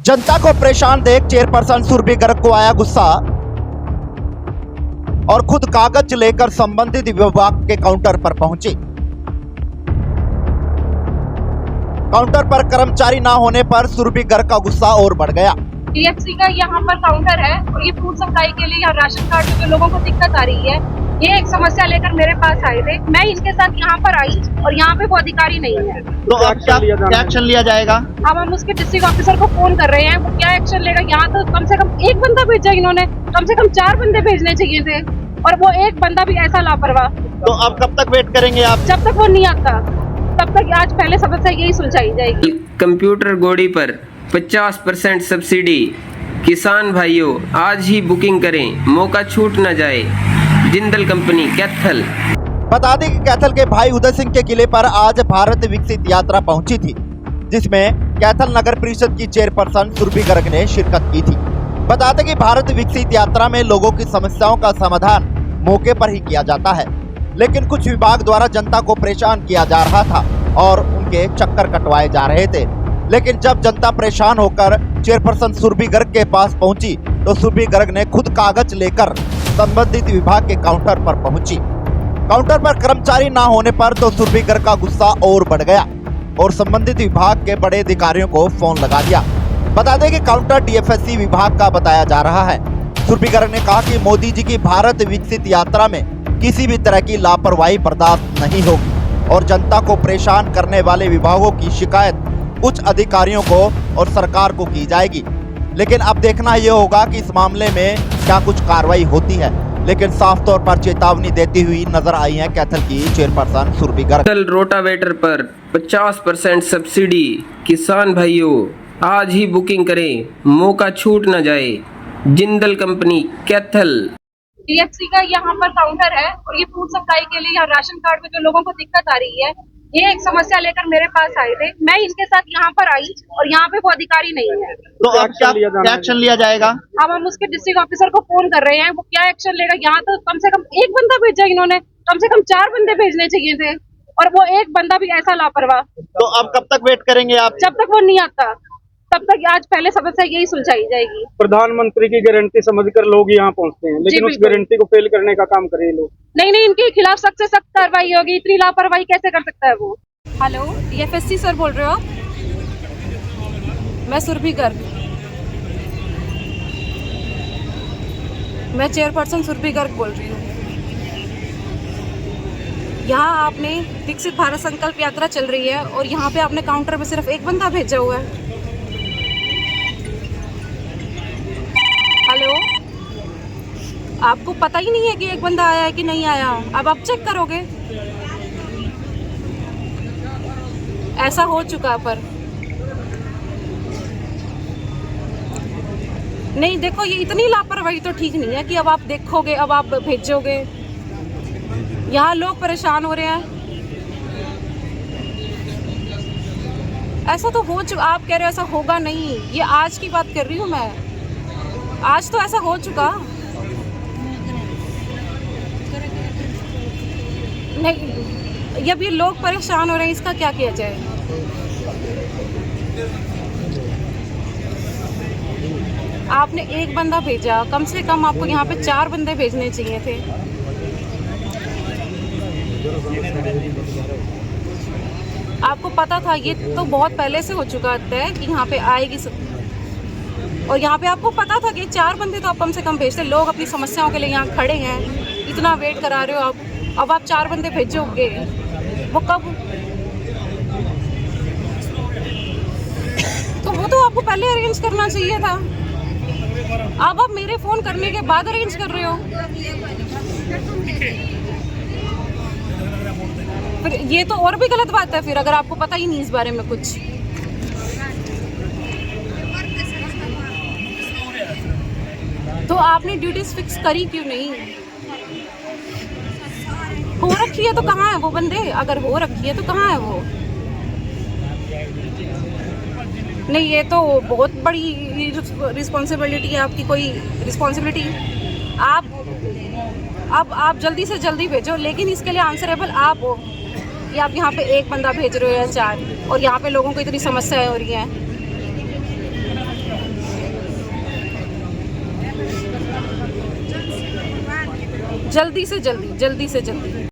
जनता को परेशान देख चेयरपर्सन सुरभि गर्ग को आया गुस्सा और खुद कागज लेकर संबंधित विभाग के काउंटर पर पहुंची। काउंटर पर कर्मचारी ना होने पर सुरभि गर्ग का गुस्सा और बढ़ गया। डीएफसी का यहाँ पर काउंटर है और ये फूड सप्लाई के लिए यहाँ राशन कार्ड में जो लोगों को दिक्कत आ रही है, ये एक समस्या लेकर मेरे पास आए थे। मैं इनके साथ यहाँ पर आई और यहाँ पे वो अधिकारी नहीं है। तो अब क्या एक्शन लिया जाएगा? अब हम उसके डिस्ट्रिक्ट ऑफिसर को फोन कर रहे हैं, वो क्या एक्शन लेगा। यहाँ तो कम से कम एक बंदा भेजा इन्होंने, कम से कम 4 बंदे भेजने चाहिए थे और वो एक बंदा भी ऐसा लापरवाह। तो अब कब तक वेट करेंगे आप? जब तक वो नहीं आता तब तक आज पहले समस्या यही सुलझाई जाएगी। कंप्यूटर गोड़ी पर 50% सब्सिडी। किसान भाइयों आज ही बुकिंग करें, मौका छूट न जाए। जिंदल कंपनी कैथल। बता दें कि कैथल के भाई उदय सिंह के किले पर आज भारत विकसित यात्रा पहुंची थी, जिसमें कैथल नगर परिषद की चेयरपर्सन सुरभि गर्ग ने शिरकत की थी। बता दें कि भारत विकसित यात्रा में लोगों की समस्याओं का समाधान मौके पर ही किया जाता है, लेकिन कुछ विभाग द्वारा जनता को परेशान किया जा रहा था और उनके चक्कर कटवाए जा रहे थे। लेकिन जब जनता परेशान होकर चेयरपर्सन सुरभि गर्ग के पास पहुंची तो सुरभि गर्ग ने खुद कागज लेकर संबंधित विभाग के काउंटर पर पहुंची। काउंटर पर कर्मचारी ना होने पर तो सुरभि गर्ग का गुस्सा और बढ़ गया और संबंधित विभाग के बड़े अधिकारियों को फोन लगा दिया। बता दें कि काउंटर डीएफएससी विभाग का बताया जा रहा है। सुरभि गर्ग ने कहा कि मोदी जी की भारत विकसित यात्रा में किसी भी तरह की लापरवाही बर्दाश्त नहीं होगी और जनता को परेशान करने वाले विभागों की शिकायत उच्च अधिकारियों को और सरकार को की जाएगी। लेकिन अब देखना यह होगा कि इस मामले में क्या कुछ कार्रवाई होती है। लेकिन साफ तौर पर चेतावनी देती हुई नजर आई है कैथल की चेयरपर्सन सुरभि गर्ग। कैथल रोटावेटर पर 50% सब्सिडी। किसान भाइयों आज ही बुकिंग करें, मौका छूट न जाए। जिंदल कंपनी कैथल। डीएफसी का यहाँ पर काउंटर है और ये फूड सप्लाई के लिए यहाँ राशन कार्ड में जो लोगों को दिक्कत आ रही है, ये एक समस्या लेकर मेरे पास आए थे। मैं इनके साथ यहाँ पर आई और यहाँ पे वो अधिकारी नहीं है। तो अब क्या एक्शन लिया जाएगा? अब हम उसके डिस्ट्रिक्ट ऑफिसर को फोन कर रहे हैं, वो क्या एक्शन लेगा। यहाँ तो कम से कम एक बंदा भेजा इन्होंने, कम से कम 4 बंदे भेजने चाहिए थे और वो एक बंदा भी ऐसा लापरवाह। तो अब कब तक वेट करेंगे आप? जब तक वो नहीं आता तब तक आज पहले समस्या यही सुलझाई जाएगी। प्रधानमंत्री की गारंटी समझकर लोग यहाँ पहुँचते हैं, लेकिन उस गारंटी को फेल करने का काम करें लोग। नहीं, इनके खिलाफ सख्त से सख्त कार्रवाई होगी। इतनी लापरवाही कैसे कर सकता है वो। हेलो, डीएफएससी सर बोल रहे हो आप? मैं सुरभि गर्ग, मैं चेयरपर्सन सुरभि गर्ग बोल रही हूँ। यहाँ आपने विकसित भारत संकल्प यात्रा चल रही है और यहाँ पे आपने काउंटर पे सिर्फ एक बंदा भेजा हुआ है। हेलो, आपको पता ही नहीं है कि एक बंदा आया है कि नहीं आया। अब आप चेक करोगे, ऐसा हो चुका है। पर नहीं, देखो ये इतनी लापरवाही तो ठीक नहीं है कि अब आप देखोगे, अब आप भेजोगे। यहाँ लोग परेशान हो रहे हैं। ऐसा तो हो चुका, आप कह रहे हो ऐसा होगा नहीं। ये आज की बात कर रही हूँ मैं, आज तो ऐसा हो चुका। नहीं, अब ये लोग परेशान हो रहे हैं, इसका क्या किया जाए। आपने एक बंदा भेजा, कम से कम आपको यहाँ पे 4 बंदे भेजने चाहिए थे। आपको पता था, ये तो बहुत पहले से हो चुका है कि यहाँ पे आएगी और यहाँ पे आपको पता था कि 4 बंदे तो आप कम से कम भेजते। लोग अपनी समस्याओं के लिए यहाँ खड़े हैं, इतना वेट करा रहे हो। अब आप 4 बंदे भेजोगे, वो कब? तो वो तो आपको पहले अरेंज करना चाहिए था। अब आप मेरे फोन करने के बाद अरेंज कर रहे हो। फिर ये तो और भी गलत बात है। फिर अगर आपको पता ही नहीं इस बारे में कुछ, तो आपने ड्यूटीज फिक्स करी क्यों नहीं? हो रखी है तो कहाँ है वो बंदे? अगर हो रखी है तो कहाँ है वो? नहीं, ये तो बहुत बड़ी रिस्पॉन्सिबिलिटी है आपकी। कोई रिस्पॉन्सिबिलिटी आप जल्दी से जल्दी भेजो, लेकिन इसके लिए आंसरेबल आप हो कि आप यहाँ पे एक बंदा भेज रहे हो या 4 और यहाँ पे लोगों को इतनी समस्याएं हो रही हैं। जल्दी से जल्दी